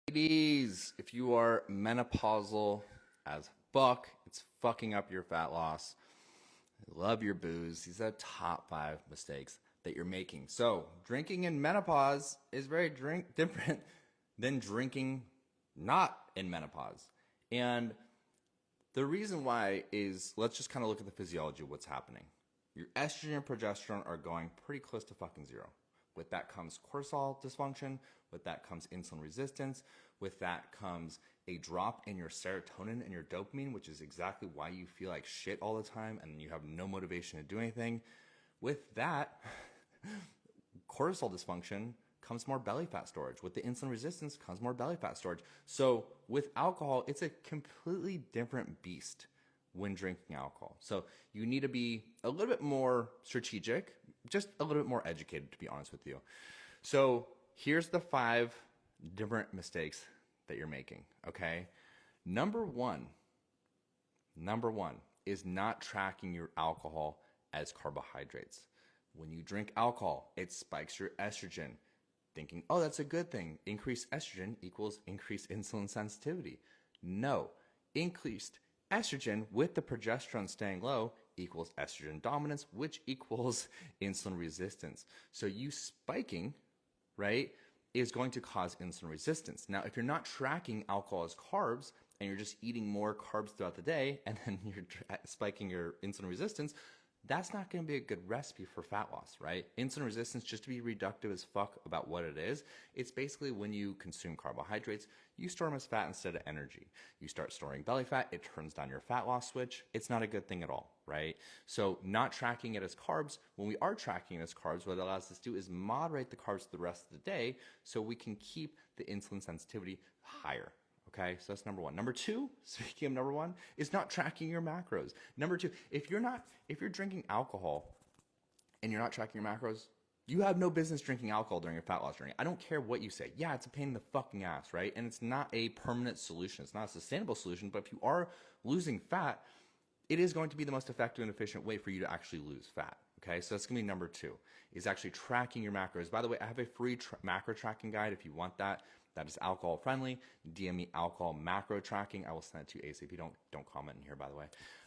Ladies, if you are menopausal as fuck, it's fucking up your fat loss. Love your booze. These are top 5 mistakes that you're making. So, drinking in menopause is very different than drinking not in menopause. And the reason why is let's just kind of look at the physiology of what's happening. Your estrogen and progesterone are going pretty close to fucking zero. With that comes cortisol dysfunction. With that comes insulin resistance. With that comes a drop in your serotonin and your dopamine, which is exactly why you feel like shit all the time and you have no motivation to do anything. With that, cortisol dysfunction comes more belly fat storage. With the insulin resistance comes more belly fat storage. So with alcohol, it's a completely different beast when drinking alcohol. So you need to be a little bit more strategic, just a little bit more educated, to be honest with you. So here's the 5 different mistakes that you're making, okay? Number one is not tracking your alcohol as carbohydrates. When you drink alcohol, it spikes your estrogen, thinking, oh, that's a good thing. Increased estrogen equals increased insulin sensitivity. No, increased estrogen with the progesterone staying low equals estrogen dominance, which equals insulin resistance. So you spiking, right, is going to cause insulin resistance. Now, if you're not tracking alcohol as carbs and you're just eating more carbs throughout the day and then you're spiking your insulin resistance, that's not going to be a good recipe for fat loss, right? Insulin resistance, just to be reductive as fuck about what it is, it's basically when you consume carbohydrates, you store them as fat instead of energy. You start storing belly fat, it turns down your fat loss switch. It's not a good thing at all, right? So not tracking it as carbs, when we are tracking it as carbs, what it allows us to do is moderate the carbs the rest of the day so we can keep the insulin sensitivity higher. Okay, so that's number 1. Number 2, speaking of number 1, is not tracking your macros. Number 2, if you're drinking alcohol and you're not tracking your macros, you have no business drinking alcohol during your fat loss journey. I don't care what you say. Yeah, it's a pain in the fucking ass, right? And it's not a permanent solution. It's not a sustainable solution, but if you are losing fat, it is going to be the most effective and efficient way for you to actually lose fat. Okay, so that's going to be number 2, is actually tracking your macros. By the way, I have a free macro tracking guide if you want that. That is alcohol friendly. DM me alcohol macro tracking. I will send it to you ASAP. Don't comment in here, by the way.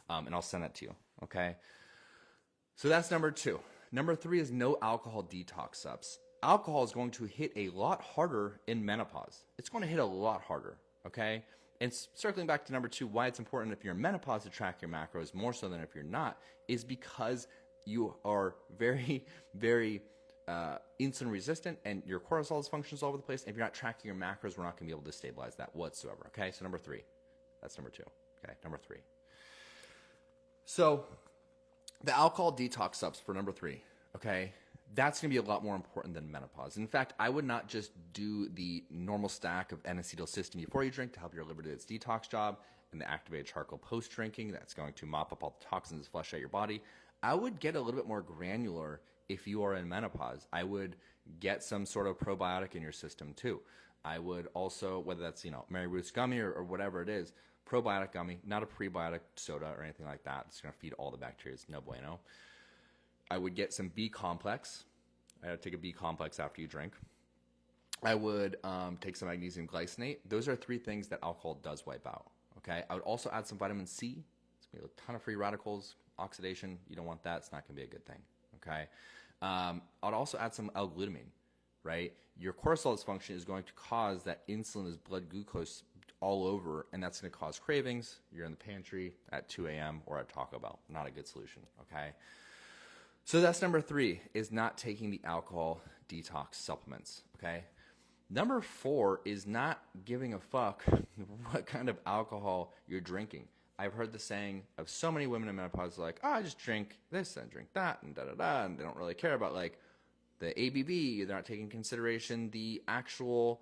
And I'll send that to you. Okay. So that's number 2. Number 3 is no alcohol detox subs. Alcohol is going to hit a lot harder in menopause. It's going to hit a lot harder. Okay. And circling back to number 2, why it's important if you're in menopause to track your macros more so than if you're not, is because you are very, very insulin resistant and your cortisol functions all over the place. And if you're not tracking your macros, we're not going to be able to stabilize that whatsoever. Okay, so number 3. That's number 2. Okay, number 3. So the alcohol detox subs for number 3, okay, that's going to be a lot more important than menopause. In fact, I would not just do the normal stack of N-acetylcysteine before you drink to help your liver do its detox job and the activated charcoal post-drinking that's going to mop up all the toxins, flush out your body. I would get a little bit more granular if you are in menopause. I would get some sort of probiotic in your system too. I would also, whether that's, Mary Ruth's gummy or whatever it is, probiotic gummy, not a prebiotic soda or anything like that. It's going to feed all the bacteria. It's no bueno. I would get some B complex. I would take a B complex after you drink. I would take some magnesium glycinate. Those are 3 things that alcohol does wipe out. Okay. I would also add some vitamin C. It's going to be a ton of free radicals, oxidation. You don't want that. It's not going to be a good thing. Okay. I'd also add some L-glutamine, right? Your cortisol dysfunction is going to cause that insulin is blood glucose all over, and that's going to cause cravings. You're in the pantry at 2 a.m. or at Taco Bell. Not a good solution. Okay. So that's number 3, is not taking the alcohol detox supplements. Okay. Number 4 is not giving a fuck what kind of alcohol you're drinking. I've heard the saying of so many women in menopause, like, oh, I just drink this and drink that and da-da-da, and they don't really care about, like, the ABV. They're not taking consideration the actual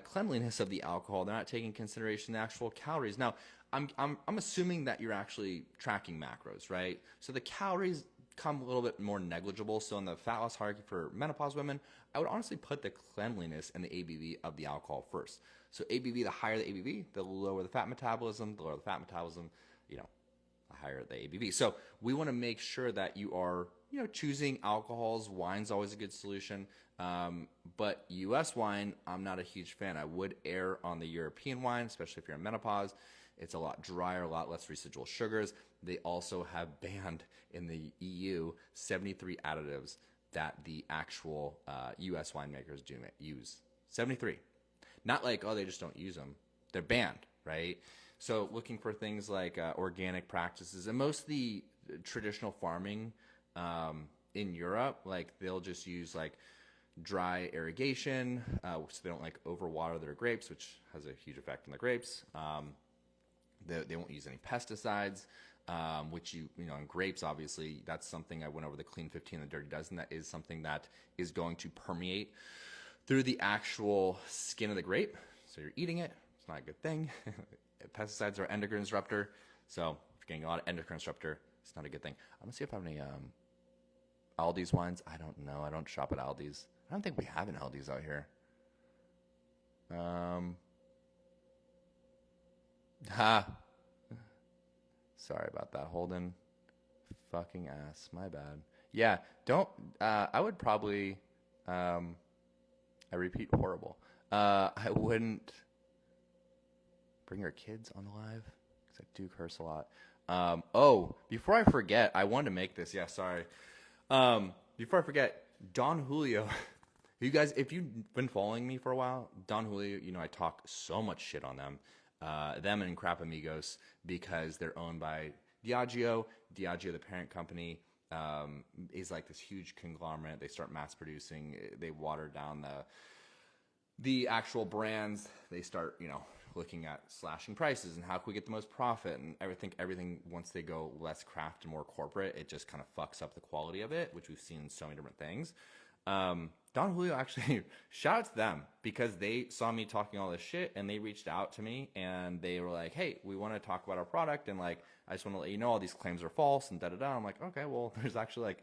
cleanliness of the alcohol. They're not taking consideration the actual calories. Now, I'm assuming that you're actually tracking macros, right? So the calories come a little bit more negligible. So in the fat loss hierarchy for menopause women, I would honestly put the cleanliness and the ABV of the alcohol first. So ABV, the higher the ABV, the lower the fat metabolism. The lower the fat metabolism, higher the ABV. So we want to make sure that you are, choosing alcohols. Wine's always a good solution. But U.S. wine, I'm not a huge fan. I would err on the European wine, especially if you're in menopause. It's a lot drier, a lot less residual sugars. They also have banned in the EU 73 additives that the actual U.S. winemakers do use. 73. Not like, oh, they just don't use them. They're banned, right? So looking for things like organic practices. And most of the traditional farming in Europe, like they'll just use like dry irrigation, so they don't like overwater their grapes, which has a huge effect on the grapes. They won't use any pesticides, which in grapes, obviously, that's something I went over the Clean 15 and the Dirty Dozen. That is something that is going to permeate through the actual skin of the grape. So you're eating it. It's not a good thing. Pesticides are endocrine disruptor. So if you're getting a lot of endocrine disruptor, it's not a good thing. I'm going to see if I have any Aldi's wines. I don't know. I don't shop at Aldi's. I don't think we have an Aldi's out here. Sorry about that, Holden. Fucking ass. My bad. Yeah, don't. I would probably. I repeat, horrible. I wouldn't bring your kids on the live because I do curse a lot. Before I forget, I wanted to make this. Yeah, sorry. Before I forget, Don Julio. You guys, if you've been following me for a while, Don Julio, I talk so much shit on them. Them and Crap Amigos, because they're owned by Diageo. Diageo, the parent company, is like this huge conglomerate. They start mass producing. They water down the actual brands. They start, looking at slashing prices and how can we get the most profit and everything. Once they go less craft and more corporate, it just kind of fucks up the quality of it, which we've seen in so many different things. Don Julio, actually, shout out to them because they saw me talking all this shit and they reached out to me and they were like, hey, we want to talk about our product and like, I just want to let you know all these claims are false and da-da-da. I'm like, okay, well, there's actually like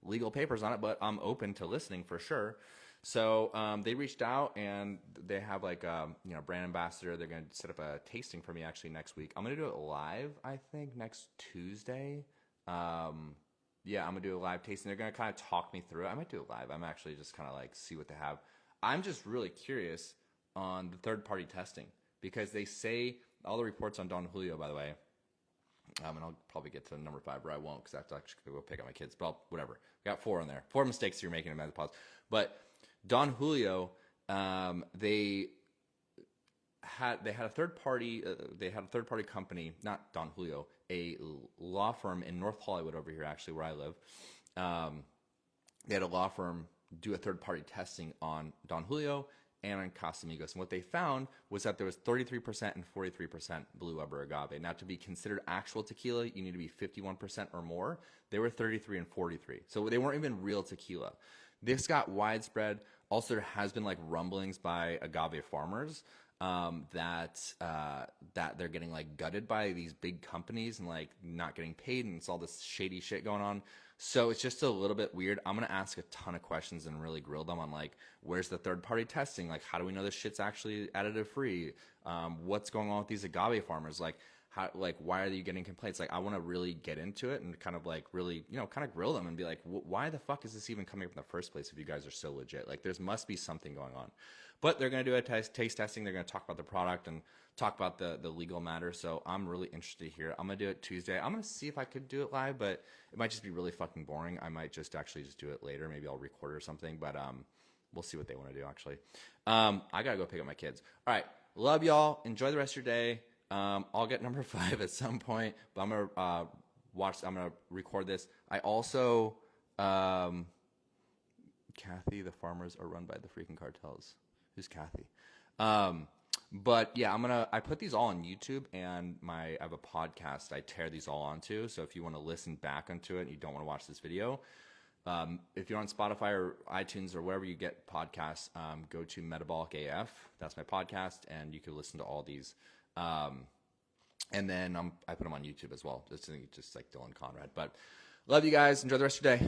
legal papers on it, but I'm open to listening for sure. So they reached out and they have like brand ambassador. They're going to set up a tasting for me actually next week. I'm going to do it live, I think, next Tuesday. Yeah, I'm going to do a live tasting. They're going to kind of talk me through it. I might do it live. I'm actually just kind of like see what they have. I'm just really curious on the third-party testing because they say all the reports on Don Julio, by the way, and I'll probably get to number 5, or I won't because I have to actually go pick up my kids. But whatever. We got 4 in there. 4 mistakes you're making in menopause. But Don Julio, they had a third party company, not Don Julio, a law firm in North Hollywood over here, actually where I live. They had a law firm do a third party testing on Don Julio and on Casamigos. And what they found was that there was 33% and 43% blue Weber agave. Now, to be considered actual tequila, you need to be 51% or more. They were 33 and 43. So they weren't even real tequila. This got widespread. Also, there has been like rumblings by agave farmers that they're getting like gutted by these big companies and like not getting paid, and it's all this shady shit going on. So it's just a little bit weird. I'm gonna ask a ton of questions and really grill them on like, where's the third party testing? Like, how do we know this shit's actually additive free? What's going on with these agave farmers? Like, why are you getting complaints? Like, I want to really get into it and kind of like really, kind of grill them and be like, why the fuck is this even coming up in the first place if you guys are so legit? Like, there must be something going on. But they're going to do a taste testing. They're going to talk about the product and talk about the legal matter. So I'm really interested to hear. I'm going to do it Tuesday. I'm going to see if I could do it live, but it might just be really fucking boring. I might just actually just do it later. Maybe I'll record it or something, but we'll see what they want to do, actually. I got to go pick up my kids. All right. Love y'all. Enjoy the rest of your day. I'll get number 5 at some point, but I'm going to I'm going to record this. I also, Kathy, the farmers are run by the freaking cartels. Who's Kathy? But yeah, I put these all on YouTube and I have a podcast I tear these all onto. So if you want to listen back onto it and you don't want to watch this video, if you're on Spotify or iTunes or wherever you get podcasts, go to Metabolic AF. That's my podcast, and you can listen to all these. And then I put them on YouTube as well, just like Dylan Conrad. But love you guys. Enjoy the rest of your day.